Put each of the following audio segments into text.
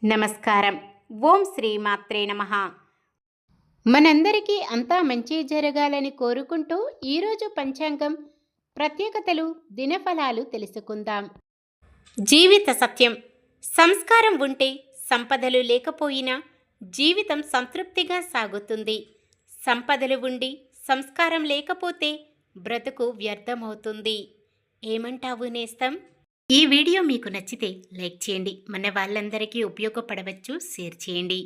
నమస్కారం. ఓం శ్రీ మాత్రే నమః. మనందరికీ అంతా మంచి జరగాలని కోరుకుంటూ ఈరోజు పంచాంగం ప్రత్యేకతలు, దినఫలాలు తెలుసుకుందాం. జీవిత సత్యం. సంస్కారం ఉంటే సంపదలు లేకపోయినా జీవితం సంతృప్తిగా సాగుతుంది. సంపదలు ఉండి సంస్కారం లేకపోతే బ్రతుకు వ్యర్థమవుతుంది. ఏమంటావు నేస్తం? ఈ వీడియో మీకు నచ్చితే లైక్ చేయండి. మన వాళ్ళందరికీ ఉపయోగపడవచ్చు, షేర్ చేయండి.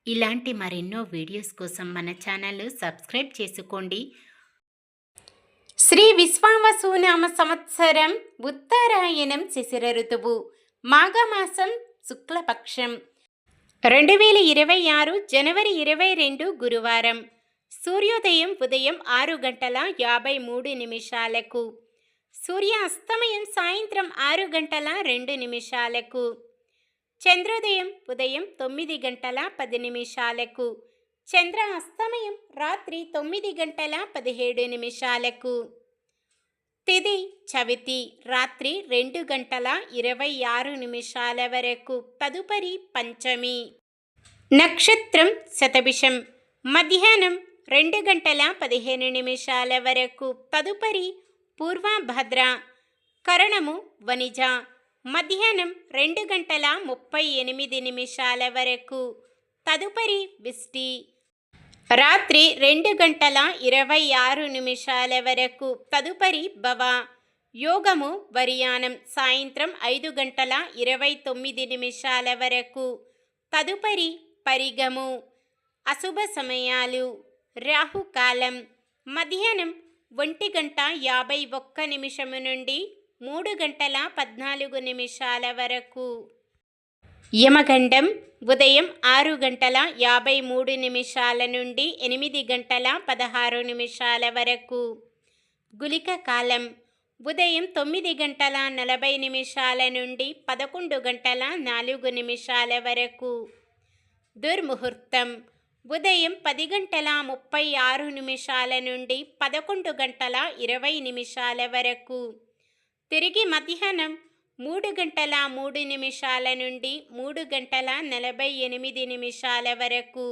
ఇలాంటి మరెన్నో వీడియోస్ కోసం మన ఛానల్ సబ్స్క్రైబ్ చేసుకోండి. శ్రీ విశ్వావసునామ సంవత్సరం ఉత్తరాయణం శిశిర ఋతువు మాఘమాసం శుక్లపక్షం 2026 జనవరి 22 గురువారం. సూర్యోదయం ఉదయం 6:53 సూర్యాస్తమయం సాయంత్రం 6:02 చంద్రోదయం ఉదయం 9:10 చంద్ర అస్తమయం రాత్రి 9:17 తిథి చవితి రాత్రి 2:26 వరకు. తదుపరి పంచమి. నక్షత్రం శతభిషం మధ్యాహ్నం 2:15 వరకు. తదుపరి పూర్వభద్ర. కరణము వనిజ మధ్యాహ్నం 2:38 వరకు. తదుపరి విష్టి రాత్రి 2:26 వరకు. తదుపరి భవ. యోగము వర్యానం సాయంత్రం 5:29 వరకు. తదుపరి పరిగము. అశుభ సమయాలు రాహుకాలం మధ్యాహ్నం 1:51 నుండి 3:14 వరకు. యమగండం ఉదయం 6:53 నుండి 8:16 వరకు. గుళిక కాలం ఉదయం 9:40 నుండి 11:04 వరకు. దుర్ముహూర్తం ఉదయం 10:36 నుండి 11:20 వరకు. తిరిగి మధ్యాహ్నం 3:03 నుండి 3:48 వరకు.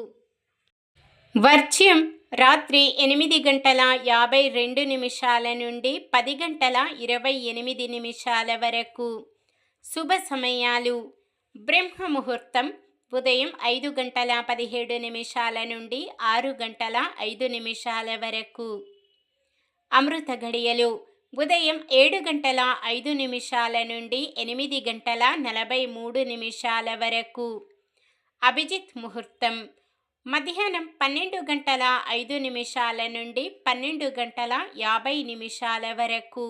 వర్జ్యం రాత్రి 8:52 నుండి 10:28 వరకు. శుభ సమయాలు బ్రహ్మముహూర్తం ఉదయం 5:17 నుండి 6:05 వరకు. అమృత ఘడియలు ఉదయం 7:05 నుండి 8:43 వరకు. అభిజిత్ ముహూర్తం మధ్యాహ్నం 12:05 నుండి 12:50 వరకు.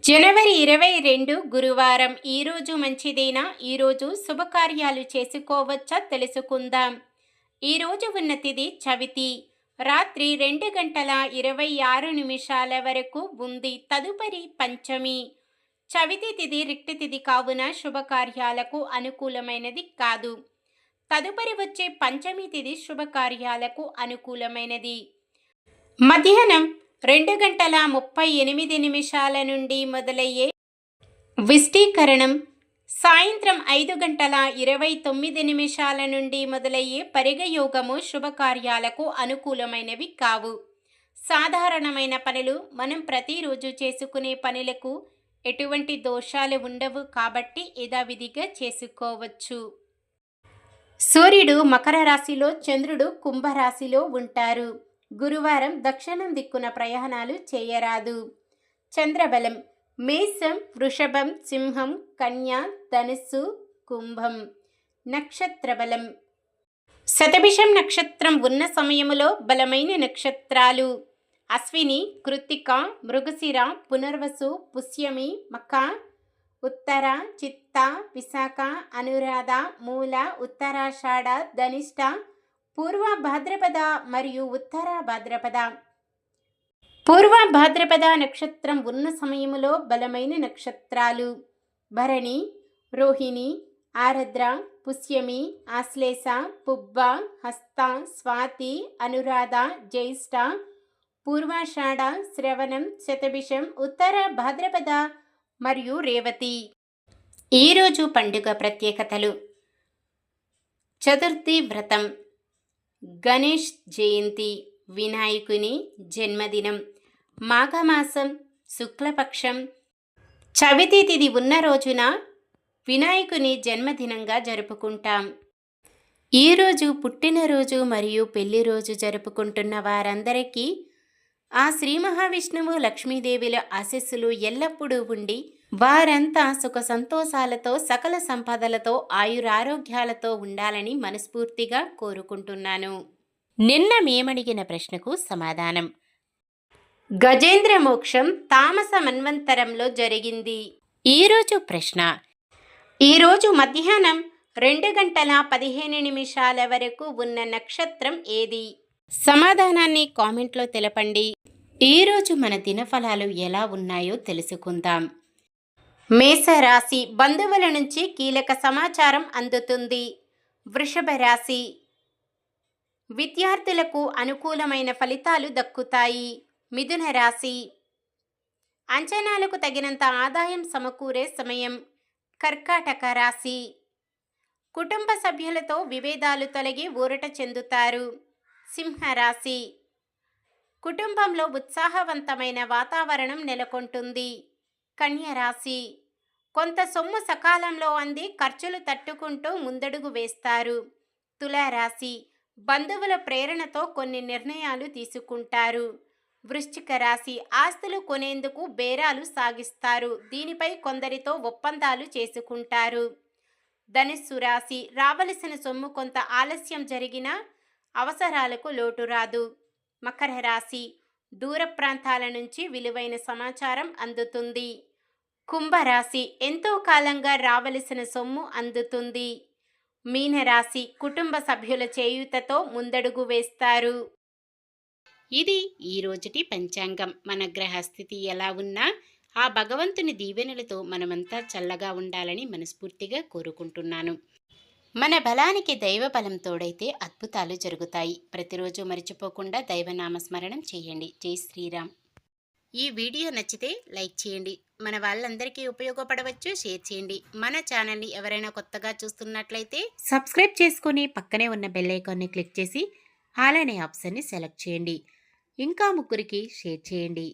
జనవరి 22 గురువారం. ఈరోజు మంచిదేనా? ఈరోజు శుభకార్యాలు చేసుకోవచ్చా తెలుసుకుందాం. ఈరోజు ఉన్న తిథి చవితి రాత్రి 2:26 వరకు ఉంది. తదుపరి పంచమి. చవితి తిథి రిక్తి తిథి కావున శుభకార్యాలకు అనుకూలమైనది కాదు. తదుపరి వచ్చే పంచమి తిథి శుభకార్యాలకు అనుకూలమైనది. మధ్యాహ్నం 2:38 నుండి మొదలయ్యే విష్టీకరణం, సాయంత్రం 5:29 నుండి మొదలయ్యే పరిగయోగము శుభకార్యాలకు అనుకూలమైనవి కావు. సాధారణమైన పనులు మనం ప్రతిరోజు చేసుకునే పనులకు ఎటువంటి దోషాలు ఉండవు కాబట్టి యథావిధిగా చేసుకోవచ్చు. సూర్యుడు మకర రాశిలో, చంద్రుడు కుంభరాశిలో ఉంటారు. గురువారం దక్షిణం దిక్కున ప్రయాణాలు చేయరాదు. చంద్రబలం మేషం, వృషభం, సింహం, కన్య, ధనుస్సు, కుంభం. నక్షత్ర బలం శతభిషం నక్షత్రం ఉన్న సమయములో బలమైన నక్షత్రాలు అశ్విని, కృత్తిక, మృగశిర, పునర్వసు, పుష్యమి, మఖ, ఉత్తర, చిత్త, విశాఖ, అనురాధ, మూల, ఉత్తరాషాఢ, ధనిష్ట, పూర్వ భాద్రపద మరియు ఉత్తర భాద్రపద. పూర్వ భాద్రపద నక్షత్రం ఉన్న సమయములో బలమైన నక్షత్రాలు భరణి, రోహిణి, ఆరద్ర, పుష్యమి, ఆశ్లేష, పుబ్బ, హస్త, స్వాతి, అనురాధ, జ్యేష్ఠ, పూర్వాషాఢ, శ్రవణం, శతభిషం, ఉత్తర భాద్రపద మరియు రేవతి. ఈరోజు పండుగ ప్రత్యేకతలు: చతుర్థి వ్రతం, గణేష్ జయంతి, వినాయకుని జన్మదినం, మాఘమాసం శుక్లపక్షం చవితి తిథి ఉన్న రోజున వినాయకుని జన్మదినంగా జరుపుకుంటాం. ఈరోజు పుట్టినరోజు మరియు పెళ్లి రోజు జరుపుకుంటున్న వారందరికీ ఆ శ్రీ మహావిష్ణువు లక్ష్మీదేవిల ఆశీస్సులు ఎల్లప్పుడూ ఉండి వారంతా సుఖ సంతోషాలతో సకల సంపదలతో ఆయురారోగ్యాలతో ఉండాలని మనస్ఫూర్తిగా కోరుకుంటున్నాను. నిన్న మేమడిగిన ప్రశ్నకు సమాధానం: గజేంద్ర మోక్షం తామస మన్వంతరంలో జరిగింది. ఈరోజు ప్రశ్న: ఈరోజు మధ్యాహ్నం 2:15 వరకు ఉన్న నక్షత్రం ఏది? సమాధానాన్ని కామెంట్లో తెలపండి. ఈరోజు మన దినఫలాలు ఎలా ఉన్నాయో తెలుసుకుందాం. మేషరాశి: బంధువుల నుంచి కీలక సమాచారం అందుతుంది. వృషభ రాశి: విద్యార్థులకు అనుకూలమైన ఫలితాలు దక్కుతాయి. మిథున రాశి: అంచనాలకు తగినంత ఆదాయం సమకూరే సమయం. కర్కాటక రాశి: కుటుంబ సభ్యులతో విభేదాలు తొలగి ఊరట చెందుతారు. సింహరాశి: కుటుంబంలో ఉత్సాహవంతమైన వాతావరణం నెలకొంటుంది. కన్యరాశి: కొంత సొమ్ము సకాలంలో అంది ఖర్చులు తట్టుకుంటూ ముందడుగు వేస్తారు. తులారాశి: బంధువుల ప్రేరణతో కొన్ని నిర్ణయాలు తీసుకుంటారు. వృశ్చిక రాశి: ఆస్తులు కొనేందుకు బేరాలు సాగిస్తారు. దీనిపై కొందరితో ఒప్పందాలు చేసుకుంటారు. ధనుస్సు రాశి: రావలసిన సొమ్ము కొంత ఆలస్యం జరిగినా అవసరాలకు లోటు రాదు. మకర రాశి: దూర ప్రాంతాల నుంచి విలువైన సమాచారం అందుతుంది. కుంభరాశి: ఎంతో కాలంగా రావలసిన సొమ్ము అందుతుంది. మీనరాశి: కుటుంబ సభ్యుల చేయూతతో ముందడుగు వేస్తారు. ఇది ఈ రోజుటి పంచాంగం. మన గ్రహస్థితి ఎలా ఉన్నా ఆ భగవంతుని దీవెనలతో మనమంతా చల్లగా ఉండాలని మనస్ఫూర్తిగా కోరుకుంటున్నాను. మన బలానికి దైవ బలం తోడైతే అద్భుతాలు జరుగుతాయి. ప్రతిరోజు మర్చిపోకుండా దైవనామస్మరణం చేయండి. జై శ్రీరామ్. ఈ వీడియో నచ్చితే లైక్ చేయండి. మన వాళ్ళందరికీ ఉపయోగపడవచ్చు. షేర్ చేయండి. మన ఛానల్ని ఎవరైనా కొత్తగా చూస్తున్నట్లయితే సబ్స్క్రైబ్ చేసుకొని పక్కనే ఉన్న బెల్ ఐకాన్ని క్లిక్ చేసి ఆల్ అనే ఆప్షన్ని సెలెక్ట్ చేయండి. ఇంకా ముగ్గురికి షేర్ చేయండి.